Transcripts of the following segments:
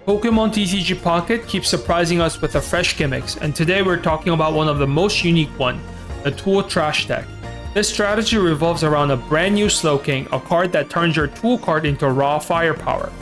Pokemon TCG Pocket keeps surprising us with the fresh gimmicks, and today we're talking about one of the most unique one, the Tool Trash deck. This strategy revolves around a brand new Slowking, a card that turns your tool card into raw firepower.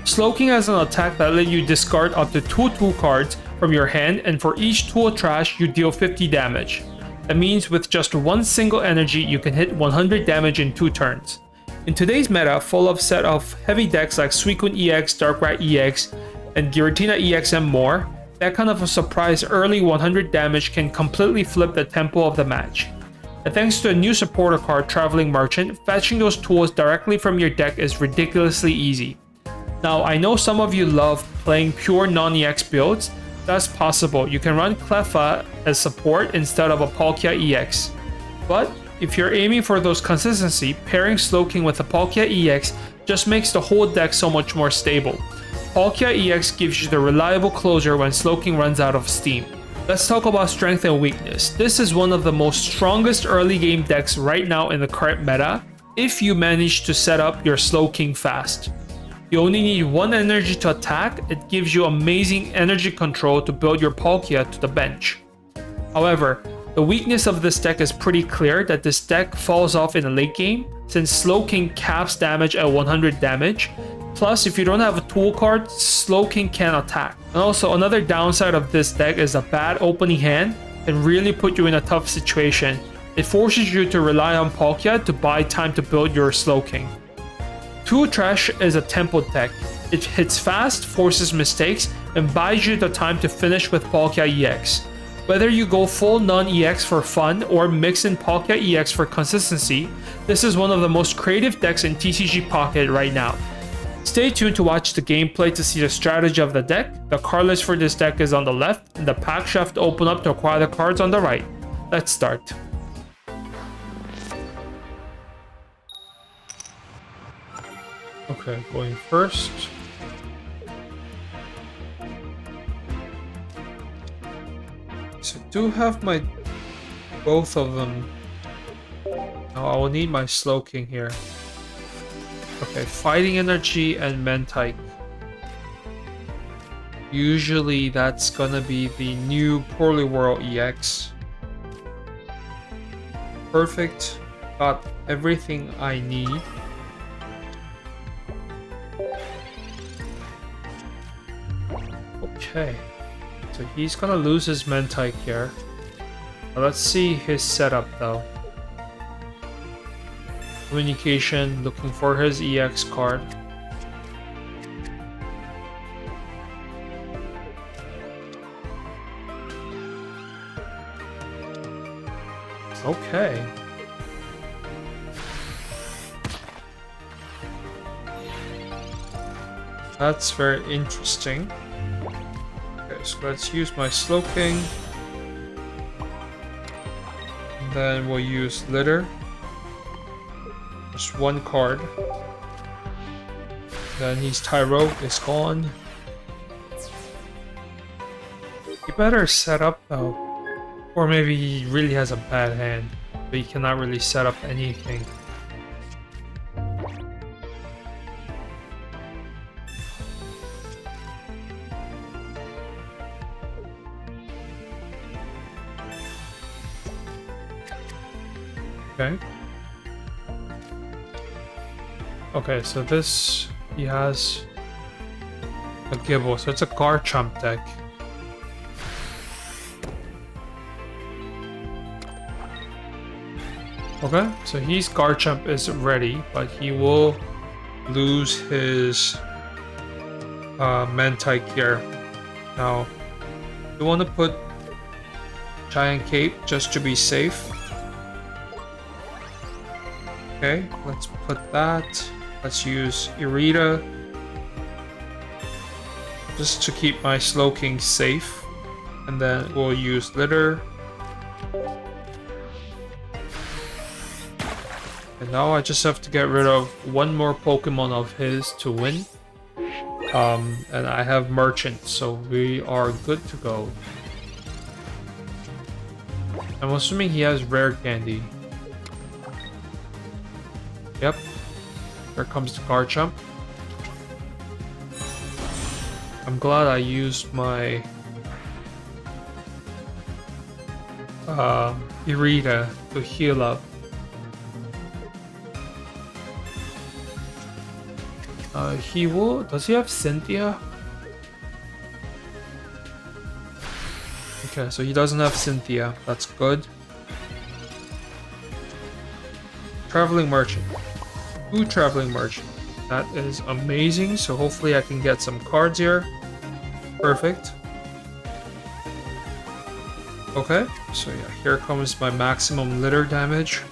Slowking has an attack that lets you discard up to 2 tool cards from your hand, and for each Tool Trash you deal 50 damage. That means with just one single energy you can hit 100 damage in 2 turns. In today's meta, full of set of heavy decks like Suicune EX, Darkrai EX, and Giratina EX and more, that kind of a surprise early 100 damage can completely flip the tempo of the match. And thanks to a new supporter card, Traveling Merchant, fetching those tools directly from your deck is ridiculously easy. Now, I know some of you love playing pure non-EX builds. That's possible. You can run Cleffa as support instead of a Palkia EX. But if you're aiming for those consistency, pairing Slowking with a Palkia EX just makes the whole deck so much more stable. Palkia EX gives you the reliable closer when Slowking runs out of steam. Let's talk about strength and weakness. This is one of the most strongest early game decks right now in the current meta, if you manage to set up your Slowking fast. You only need 1 energy to attack. It gives you amazing energy control to build your Palkia to the bench. However, the weakness of this deck is pretty clear that this deck falls off in the late game, since Slowking caps damage at 100 damage. Plus, if you don't have a tool card, Slowking can attack. And also, another downside of this deck is a bad opening hand can really put you in a tough situation. It forces you to rely on Palkia to buy time to build your Slowking. Tool Trash is a tempo deck. It hits fast, forces mistakes, and buys you the time to finish with Palkia EX. Whether you go full non-EX for fun or mix in Palkia EX for consistency, this is one of the most creative decks in TCG Pocket right now. Stay tuned to watch the gameplay to see the strategy of the deck. The card list for this deck is on the left, and the pack shelf to open up to acquire the cards on the right. Let's start. Okay, going first. So I do have my both of them. Now I will need my Slowking here. Okay, Fighting Energy and Mentike. Usually that's gonna be the new Poorly World EX. Perfect. Got everything I need. Okay. So he's gonna lose his Mentike here. Now let's see his setup though. Communication, looking for his EX card. Okay. That's very interesting. Okay, so let's use my Slowking. And then we'll use Litter. Just 1 card. Then his Tyrogue is gone. He better set up though. Or maybe he really has a bad hand, but he cannot really set up anything. Okay. Okay, so this, he has a Gibble, so it's a Garchomp deck. Okay, so his Garchomp is ready, but he will lose his Mentike here. Now, you want to put Giant Cape just to be safe. Okay, let's put that. Let's use Irida just to keep my Slowking safe. And then we'll use Litter. And now I just have to get rid of 1 more Pokemon of his to win. And I have Merchant, so we are good to go. I'm assuming he has Rare Candy. Yep. Here comes the Garchomp. I'm glad I used my Irida to heal up. Does he have Cynthia? Okay, so he doesn't have Cynthia. That's good. Traveling Merchant. 2 Traveling Merchant. That is amazing. So hopefully I can get some cards here. Perfect. Okay, so yeah, here comes my maximum litter damage.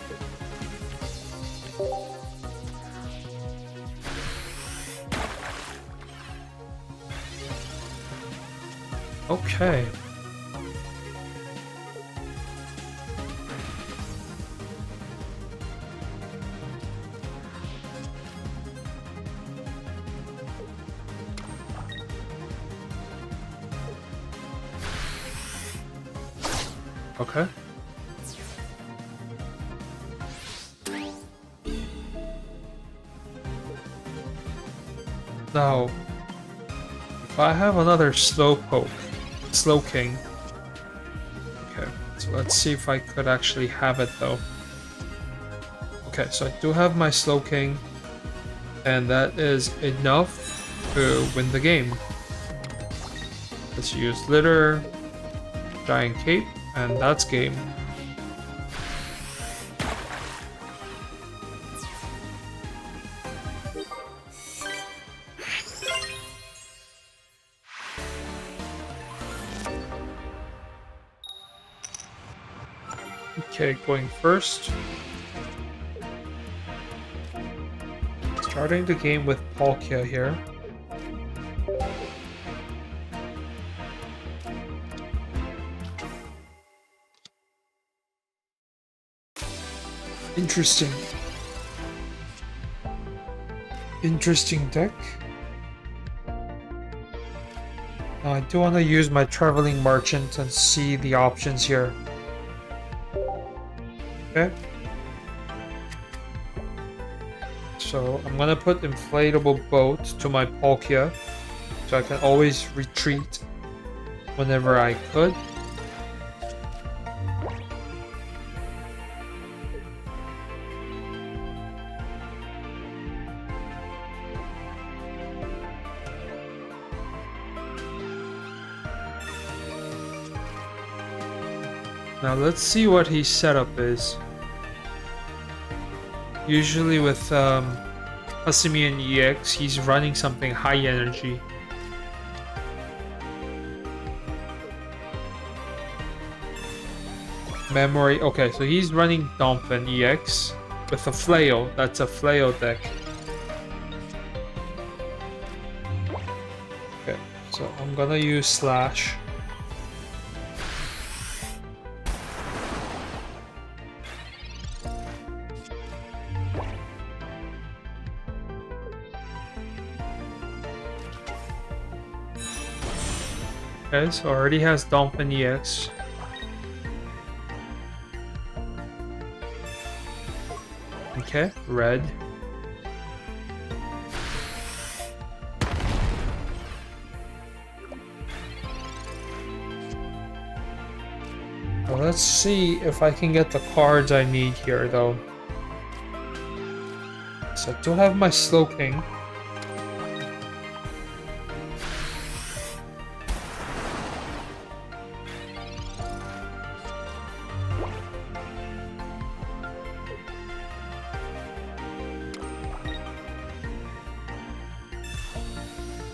Okay. Okay. Now, if I have another Slowking. Okay, so let's see if I could actually have it though. Okay, so I do have my Slowking, and that is enough to win the game. Let's use Litter, Giant Cape, and that's game. Okay, going first. Starting the game with Palkia here. Interesting. Interesting deck. Now I do want to use my Traveling Merchant and see the options here. Okay. So I'm gonna put Inflatable Boat to my Palkia, so I can always retreat whenever I could. Now let's see what his setup is. Usually with Passimian EX, he's running something high energy. Memory. Okay, so he's running Donphan EX with a Flail. That's a Flail deck. Okay, so I'm gonna use Slash. Okay, so already has Donphan EX. Okay, red. Well, let's see if I can get the cards I need here, though. So I do have my Slowking.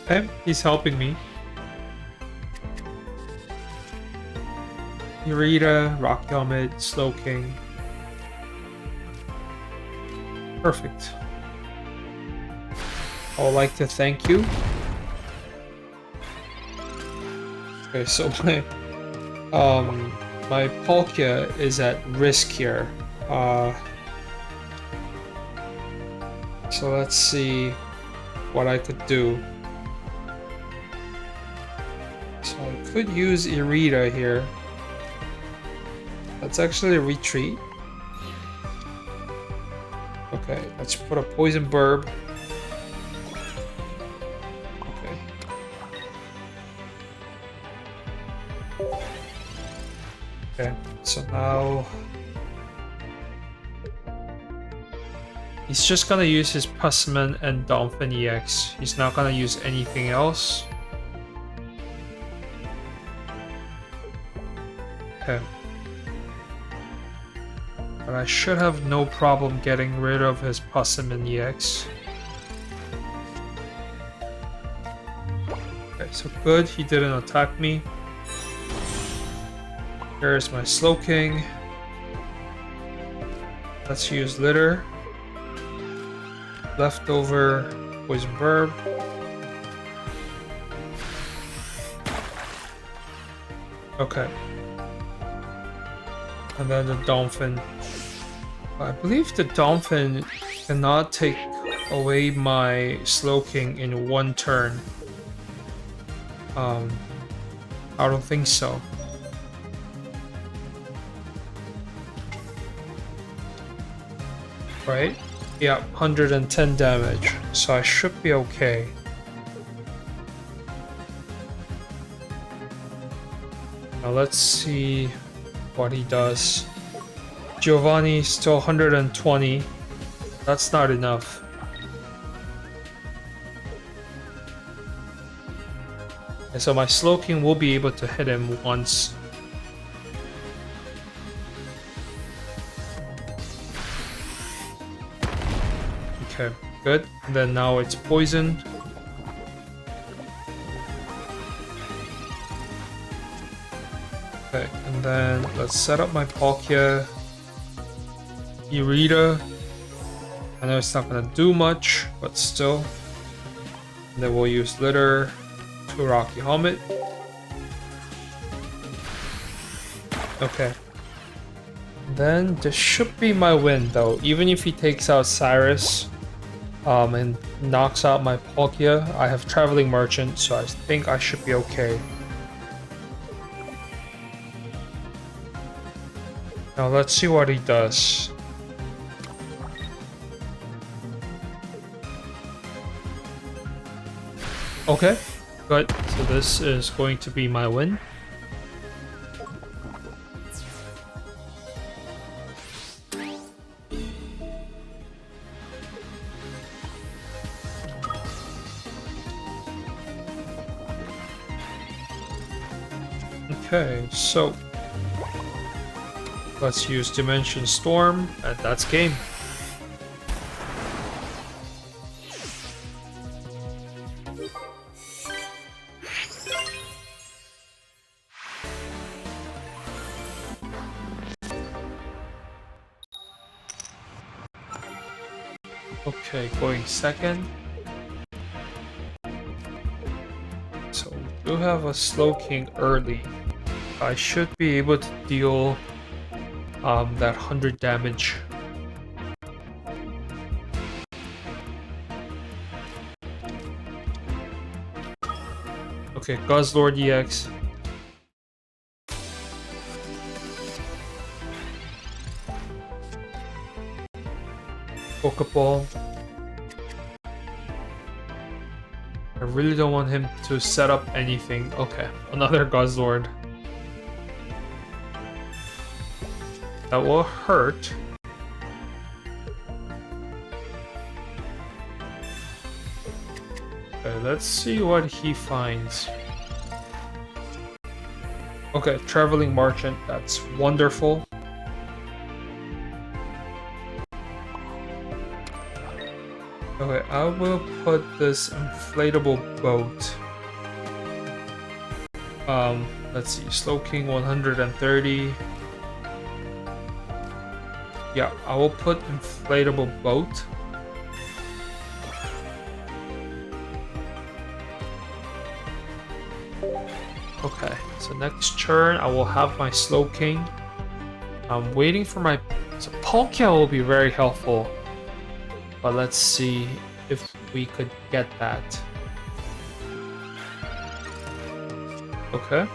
Okay, he's helping me. Irida, Rock Helmet, Slowking. Perfect. I would like to thank you. Okay, so my Palkia is at risk here. So let's see what I could do. So I could use Irida here. Let's actually retreat. Okay, let's put a Poison Burb. Okay. Okay, so now he's just gonna use his Passimian and Donphan EX. He's not gonna use anything else. Okay. But I should have no problem getting rid of his Passimian EX. Okay, so good, he didn't attack me. Here's my Slowking. Let's use Litter. Leftover Poison Verb. Okay. And then the Donphan. I believe the Donphan cannot take away my Slowking in one turn. I don't think so. Right? Yeah, 110 damage, so I should be okay. Now let's see what he does. Giovanni still 120. That's not enough. And so my Slowking will be able to hit him once. Okay, good. And then now it's poisoned. Okay, and then let's set up my Palkia. Irida. I know it's not gonna do much, but still. And then we'll use Litter to Rocky Helmet. Okay. Then this should be my win though. Even if he takes out Cyrus and knocks out my Palkia, I have Traveling Merchant, so I think I should be okay. Now let's see what he does. Okay, good. So this is going to be my win. Okay, so let's use Dimension Storm, and that's game. Okay, going second. So we do have a Slowking early. I should be able to deal that 100 damage. Okay, Guzzlord EX. Pokeball. I really don't want him to set up anything. Okay, another Guzzlord. That will hurt. Okay, let's see what he finds. Okay, Traveling Merchant. That's wonderful. Okay, I will put this inflatable boat. Let's see, Slowking 130. Yeah, I will put inflatable boat. Okay, so next turn I will have my Slowking. I'm waiting for my... So Palkia will be very helpful. But let's see if we could get that. Okay.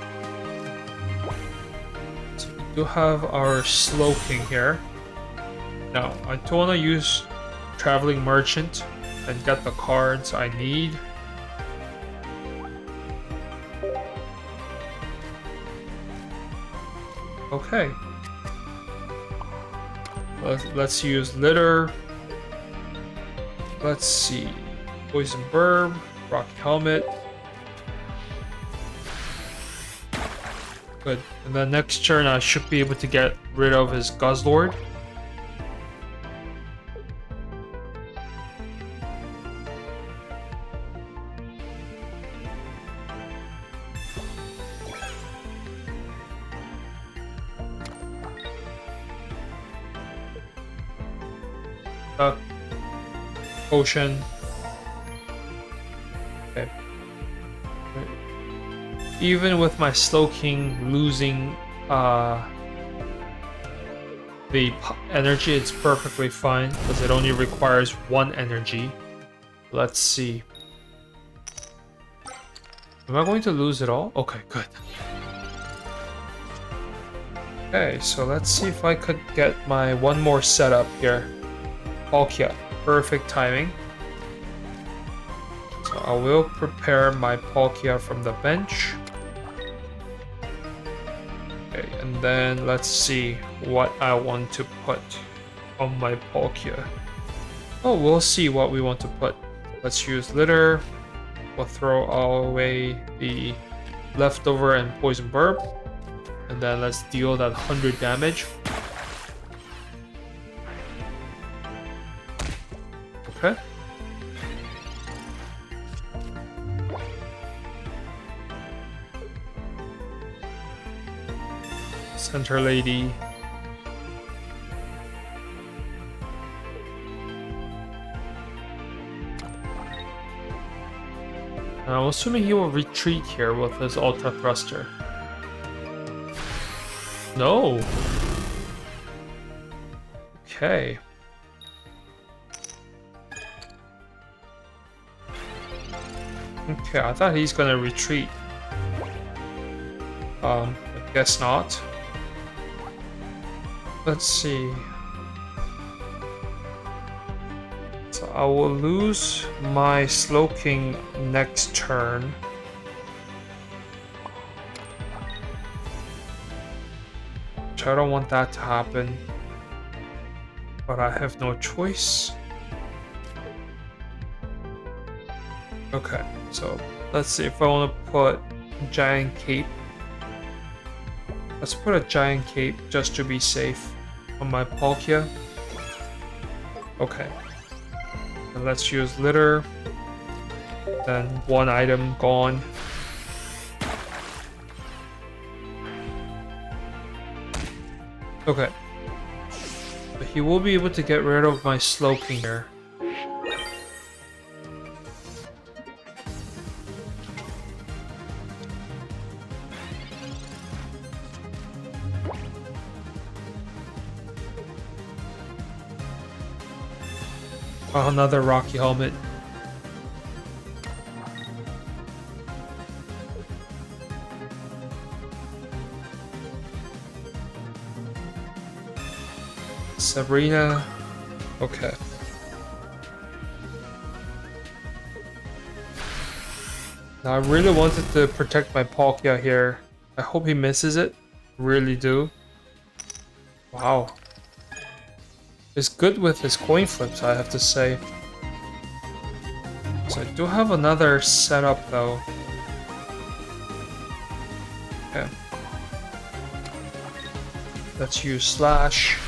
So we do have our Slowking here. Now, I don't want to use Traveling Merchant and get the cards I need. Okay. Let's use litter. Let's see. Poison Burb, Rock Helmet. Good. And then next turn I should be able to get rid of his Guzzlord. Potion. Okay. Even with my Slowking losing the energy, it's perfectly fine because it only requires 1 energy. Let's see. Am I going to lose it all? Okay, good. Okay, so let's see if I could get my one more setup here. Palkia. Perfect timing. So I will prepare my Palkia from the bench. Okay, and then let's see what I want to put on my Palkia. Oh, we'll see what we want to put. Let's use litter. We'll throw away the leftover and poison burb. And then let's deal that 100 damage. Okay. Center lady. I'm assuming he will retreat here with his Ultra Thruster. No. Okay. Okay, I thought he's gonna retreat. I guess not. Let's see. So I will lose my Slowking next turn. Which I don't want that to happen. But I have no choice. Okay, so let's see if I want to put a Giant Cape. Let's put a Giant Cape just to be safe on my Palkia. Okay. And let's use litter. Then 1 item gone. Okay. But he will be able to get rid of my Slowking here. Oh, another Rocky Helmet. Sabrina. Okay. Now I really wanted to protect my Palkia here. I hope he misses it. Really do. Wow. Is good with his coin flips, I have to say. So I do have another setup though. Okay. Let's use Slash.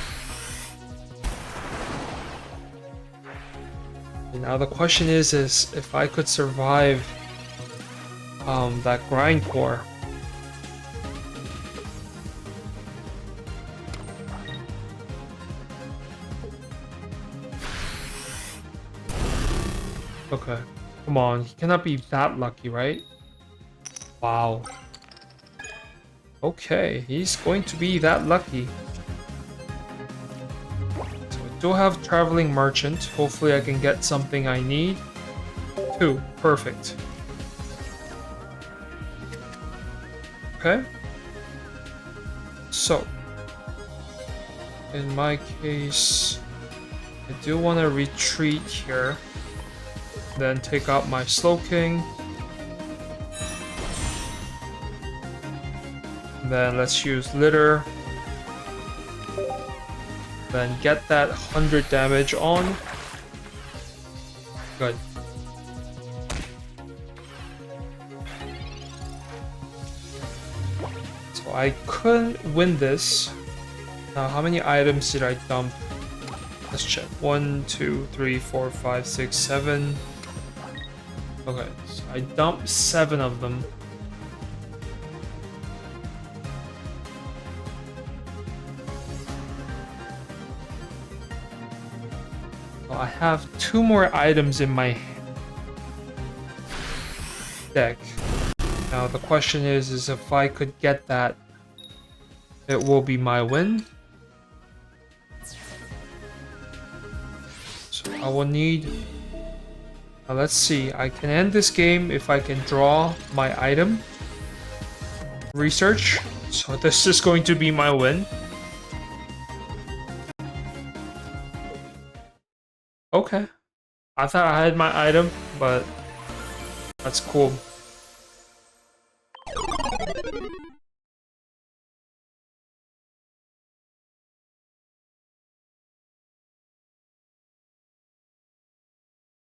And now the question is if I could survive that Grindcore. Okay, come on, he cannot be that lucky, right? Wow. Okay, he's going to be that lucky. So I do have Traveling Merchant. Hopefully I can get something I need. 2, perfect. Okay. So, in my case, I do want to retreat here. Then take out my Slowking. Then let's use litter. Then get that 100 damage on. Good. So I couldn't win this. Now, how many items did I dump? Let's check. 1, 2, 3, 4, 5, 6, 7. Okay, so I dumped 7 of them. So I have 2 more items in my deck. Now the question is if I could get that, it will be my win. So I will need... Now let's see, I can end this game if I can draw my item. Research. So this is going to be my win. Okay. I thought I had my item, but that's cool.